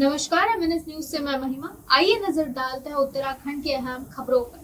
नमस्कार, MNS news से मैं महिमा। आइए नजर डालते हैं उत्तराखंड के अहम खबरों पर।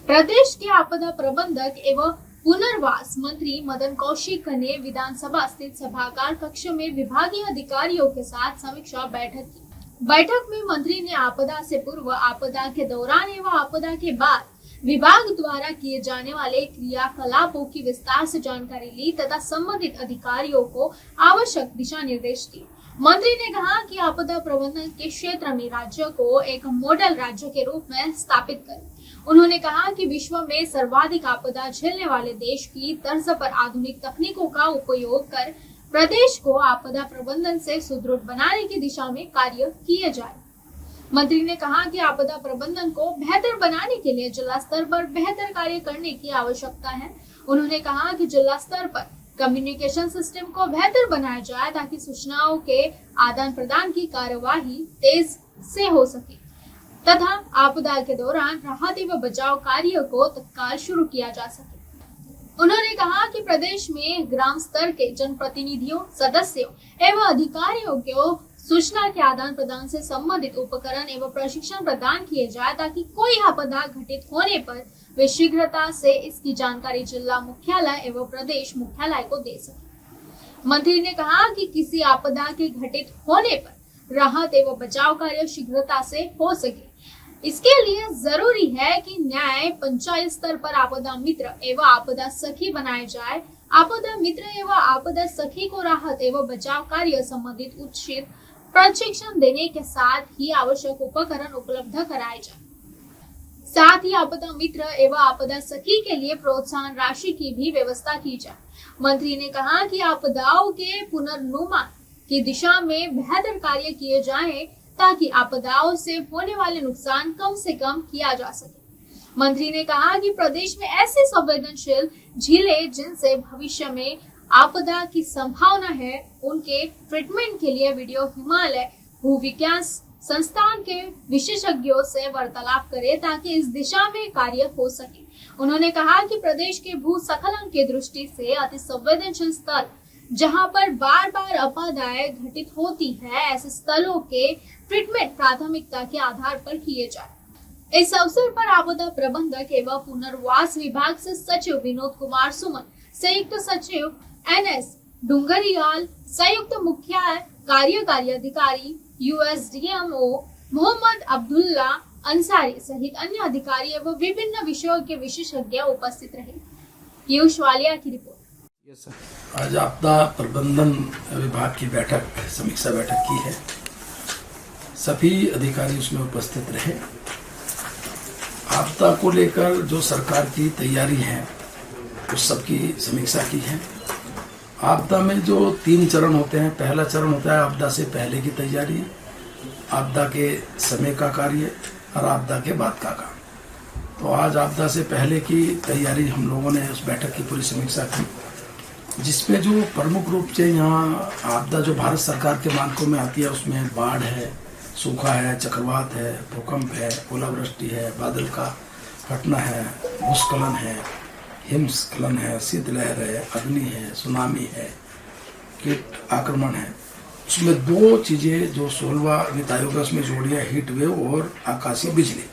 प्रदेश के आपदा प्रबंधक एवं पुनर्वास मंत्री मदन कौशिक ने विधानसभा स्थित सभागार कक्ष में विभागीय अधिकारियों के साथ समीक्षा बैठक की। बैठक में मंत्री ने आपदा से पूर्व, आपदा के दौरान एवं आपदा के बाद विभाग द्वारा किए जाने वाले क्रियाकलापों की विस्तार से जानकारी ली तथा संबंधित अधिकारियों को आवश्यक दिशा निर्देश दिए। मंत्री ने कहा कि आपदा प्रबंधन के क्षेत्र में राज्य को एक मॉडल राज्य के रूप में स्थापित करें। उन्होंने कहा कि विश्व में सर्वाधिक आपदा झेलने वाले देश की तर्ज पर आधुनिक तकनीकों का उपयोग कर प्रदेश को आपदा प्रबंधन से सुदृढ़ बनाने की दिशा में कार्य किए जाए। मंत्री ने कहा कि आपदा प्रबंधन को बेहतर बनाने के लिए जिला स्तर पर बेहतर कार्य करने की आवश्यकता है। उन्होंने कहा कि जिला स्तर पर कम्युनिकेशन सिस्टम को बेहतर बनाया जाए ताकि सूचनाओं के आदान प्रदान की कार्यवाही तेज से हो सके तथा आपदा के दौरान राहत एवं बचाव कार्य को तत्काल शुरू किया जा सके। उन्होंने कहा कि प्रदेश में ग्राम स्तर के जनप्रतिनिधियों, सदस्यों एवं अधिकारियों को सूचना के आदान प्रदान से संबंधित उपकरण एवं प्रशिक्षण प्रदान किए जाए ताकि कोई आपदा घटित होने पर वे शीघ्रता से इसकी जानकारी जिला मुख्यालय एवं प्रदेश मुख्यालय को दे सके। मंत्री ने कहा कि किसी आपदा के घटित होने पर राहत एवं बचाव कार्य शीघ्रता से हो सके। इसके लिए जरूरी है कि न्याय पंचायत स्तर पर आपदा मित्र एवं आपदा सखी बनाए जाए। आपदा मित्र एवं आपदा सखी को राहत एवं बचाव कार्य संबंधित उचित प्रशिक्षण देने के साथ ही आवश्यक उपकरण उपलब्ध कराए जाए। साथ ही आपदा मित्र एवं आपदा सखी के लिए प्रोत्साहन राशि की भी व्यवस्था की जाए। मंत्री ने कहा कि आपदाओं के पुनर्निर्माण की दिशा में बेहतर कार्य किए जाएं ताकि आपदाओं से होने वाले नुकसान कम से कम किया जा सके। मंत्री ने कहा कि प्रदेश में ऐसे संवेदनशील झीलें जिनसे भविष्य में आपदा की संभावना है, उनके ट्रीटमेंट के लिए वीडियो हिमालय भूविज्ञान संस्थान के विशेषज्ञों से वार्तालाप करे ताकि इस दिशा में कार्य हो सके। उन्होंने कहा कि प्रदेश के भूस्खलन की दृष्टि से अति संवेदनशील स्थल जहां पर बार बार आपदाएं घटित होती है, ऐसे स्थलों के ट्रीटमेंट प्राथमिकता के आधार पर किए जाए। इस अवसर पर आपदा प्रबंधक एवं पुनर्वास विभाग से सचिव विनोद कुमार सुमन, संयुक्त सचिव एनएस डुंगरियाल, संयुक्त मुख्य कार्यकारी अधिकारी यूएसडीएमओ मोहम्मद अब्दुल्ला अंसारी सहित अन्य अधिकारी एवं विभिन्न विषयों के विशेषज्ञ उपस्थित रहे। पीयूष वालिया की रिपोर्ट। आज आपदा प्रबंधन विभाग की समीक्षा बैठक की है। सभी अधिकारी उसमें उपस्थित रहे। आपदा को लेकर जो सरकार की तैयारी है उस सब की समीक्षा की है। आपदा में जो 3 चरण होते हैं, पहला चरण होता है आपदा से पहले की तैयारी, आपदा के समय का कार्य और आपदा के बाद का काम। तो आज आपदा से पहले की तैयारी हम लोगों ने उस बैठक की पूरी समीक्षा की, जिसमें जो प्रमुख रूप से यहाँ आपदा जो भारत सरकार के मानकों में आती है उसमें बाढ़ है, सूखा है, चक्रवात है, भूकंप है, ओलावृष्टि है, बादल का फटना है, भूस्खलन है, हिमस्खलन है, शीतलहर है, अग्नि है, सुनामी है, कीट आक्रमण है। उसमें 2 चीजें जो 16वां वित्त आयोग उसमें जोड़ी है, हीट वेव और आकाशीय बिजली।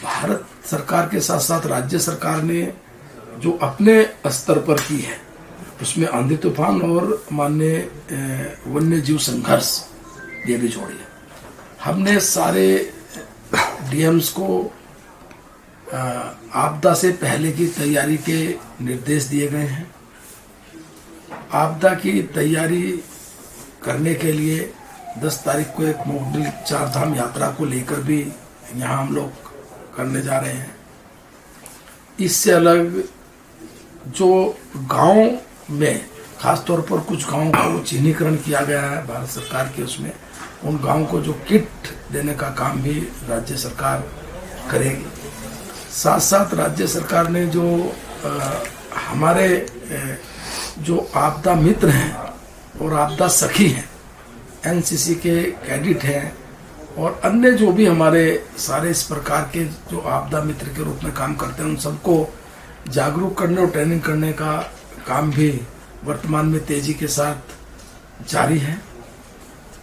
भारत सरकार के साथ साथ राज्य सरकार ने जो अपने स्तर पर की है उसमें आंधी तूफान और माननीय वन्य जीव संघर्ष ये भी जोड़ी है। हमने सारे डीएम्स को आपदा से पहले की तैयारी के निर्देश दिए गए हैं। आपदा की तैयारी करने के लिए 10 तारीख को एक मॉडल 4 धाम यात्रा को लेकर भी यहाँ हम लोग करने जा रहे हैं। इससे अलग जो गांव में खासतौर पर कुछ गांवों को चिन्हीकरण किया गया है भारत सरकार के, उसमें उन गांवों को जो किट देने का काम भी राज्य सरकार करेगी। साथ साथ राज्य सरकार ने जो हमारे जो आपदा मित्र हैं और आपदा सखी हैं, एनसीसी के कैडेट हैं और अन्य जो भी हमारे सारे इस प्रकार के जो आपदा मित्र के रूप में काम करते हैं, उन सबको जागरूक करने और ट्रेनिंग करने का काम भी वर्तमान में तेजी के साथ जारी है।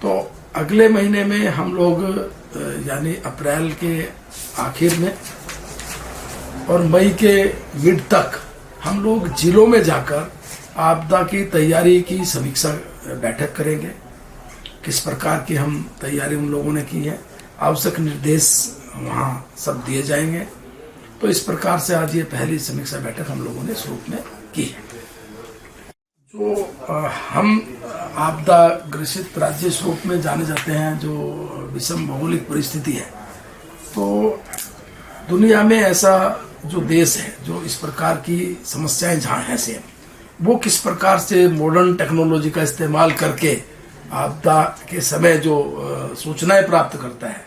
तो अगले महीने में हम लोग यानी अप्रैल के आखिर में और मई के मिड तक हम लोग जिलों में जाकर आपदा की तैयारी की समीक्षा बैठक करेंगे। किस प्रकार की हम तैयारी उन लोगों ने की है, आवश्यक निर्देश वहाँ सब दिए जाएंगे। तो इस प्रकार से आज ये पहली समीक्षा बैठक हम लोगों ने इस रूप में की है। जो हम आपदा ग्रसित राज्य इस रूप में जाने जाते हैं, जो विषम भौगोलिक परिस्थिति है, तो दुनिया में ऐसा जो देश है जो इस प्रकार की समस्याएं जहाँ हैं से वो किस प्रकार से मॉडर्न टेक्नोलॉजी का इस्तेमाल करके आपदा के समय जो सूचनाएं प्राप्त करता है,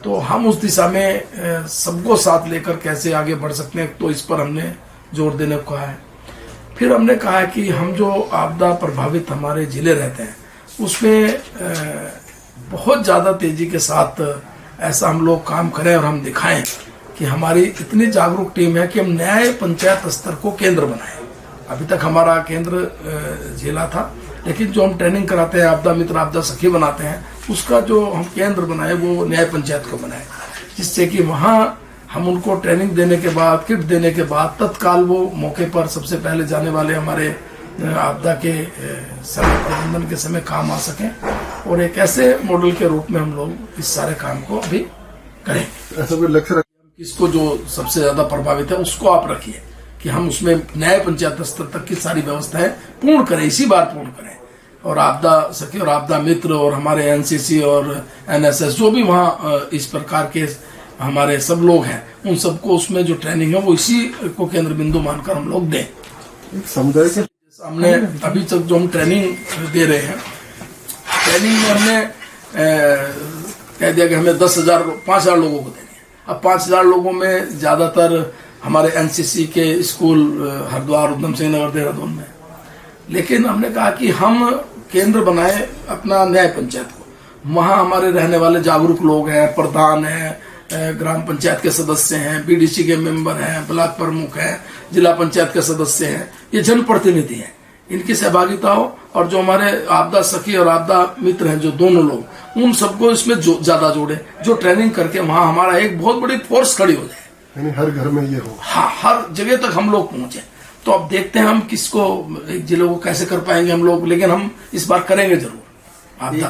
तो हम उस दिशा में सबको साथ लेकर कैसे आगे बढ़ सकते हैं, तो इस पर हमने जोर देने को कहा है। फिर हमने कहा है कि हम जो आपदा प्रभावित हमारे जिले रहते हैं उसमें बहुत ज़्यादा तेजी के साथ ऐसा हम लोग काम करें और हम दिखाएं कि हमारी इतनी जागरूक टीम है कि हम न्याय पंचायत स्तर को केंद्र बनाएं। अभी तक हमारा केंद्र जिला था, लेकिन जो हम ट्रेनिंग कराते हैं, आपदा मित्र, आपदा सखी बनाते हैं, उसका जो हम केंद्र बनाए वो न्याय पंचायत को बनाए, जिससे कि वहाँ हम उनको ट्रेनिंग देने के बाद, किट देने के बाद तत्काल वो मौके पर सबसे पहले जाने वाले हमारे आपदा के समय प्रबंधन के समय काम आ सकें, और एक ऐसे मॉडल के रूप में हम लोग इस सारे काम को अभी करें। ऐसा कोई लक्ष्य इसको जो सबसे ज्यादा प्रभावित है उसको आप रखिए कि हम उसमें न्याय पंचायत स्तर तक की सारी व्यवस्थाएं पूर्ण करें, इसी बार पूर्ण करें। और आपदा सखी और आपदा मित्र और हमारे एनसीसी और एनएसएस जो भी वहाँ इस प्रकार के हमारे सब लोग हैं, उन सबको उसमें जो ट्रेनिंग है वो इसी को केंद्र बिंदु मानकर हम लोग दें। समुदाय के हमने अभी तक जो हम ट्रेनिंग दे रहे हैं, ट्रेनिंग में हमने कह दिया कि हमें 5,000 लोगों को देनी है। अब 5,000 लोगों में ज्यादातर हमारे एनसीसी के स्कूल हरिद्वार, उधम सिंह नगर, देहरादून में, लेकिन हमने कहा कि हम केंद्र बनाए अपना न्याय पंचायत को। वहाँ हमारे रहने वाले जागरूक लोग हैं, प्रधान हैं, ग्राम पंचायत के सदस्य हैं, बीडीसी के मेंबर हैं, ब्लॉक प्रमुख हैं, जिला पंचायत के सदस्य हैं, ये जनप्रतिनिधि हैं। इनकी सहभागिता हो और जो हमारे आपदा सखी और आपदा मित्र हैं, जो दोनों लोग, उन सबको इसमें ज्यादा जोड़े, जो ट्रेनिंग करके वहाँ हमारा एक बहुत बड़ी फोर्स खड़ी हो जाए, यानी हर घर में ये हो। हाँ, हर जगह तक हम लोग पहुंचे। तो अब देखते हैं हम किसको, एक जिले को कैसे कर पाएंगे हम लोग, लेकिन हम इस बार करेंगे जरूर। आपदा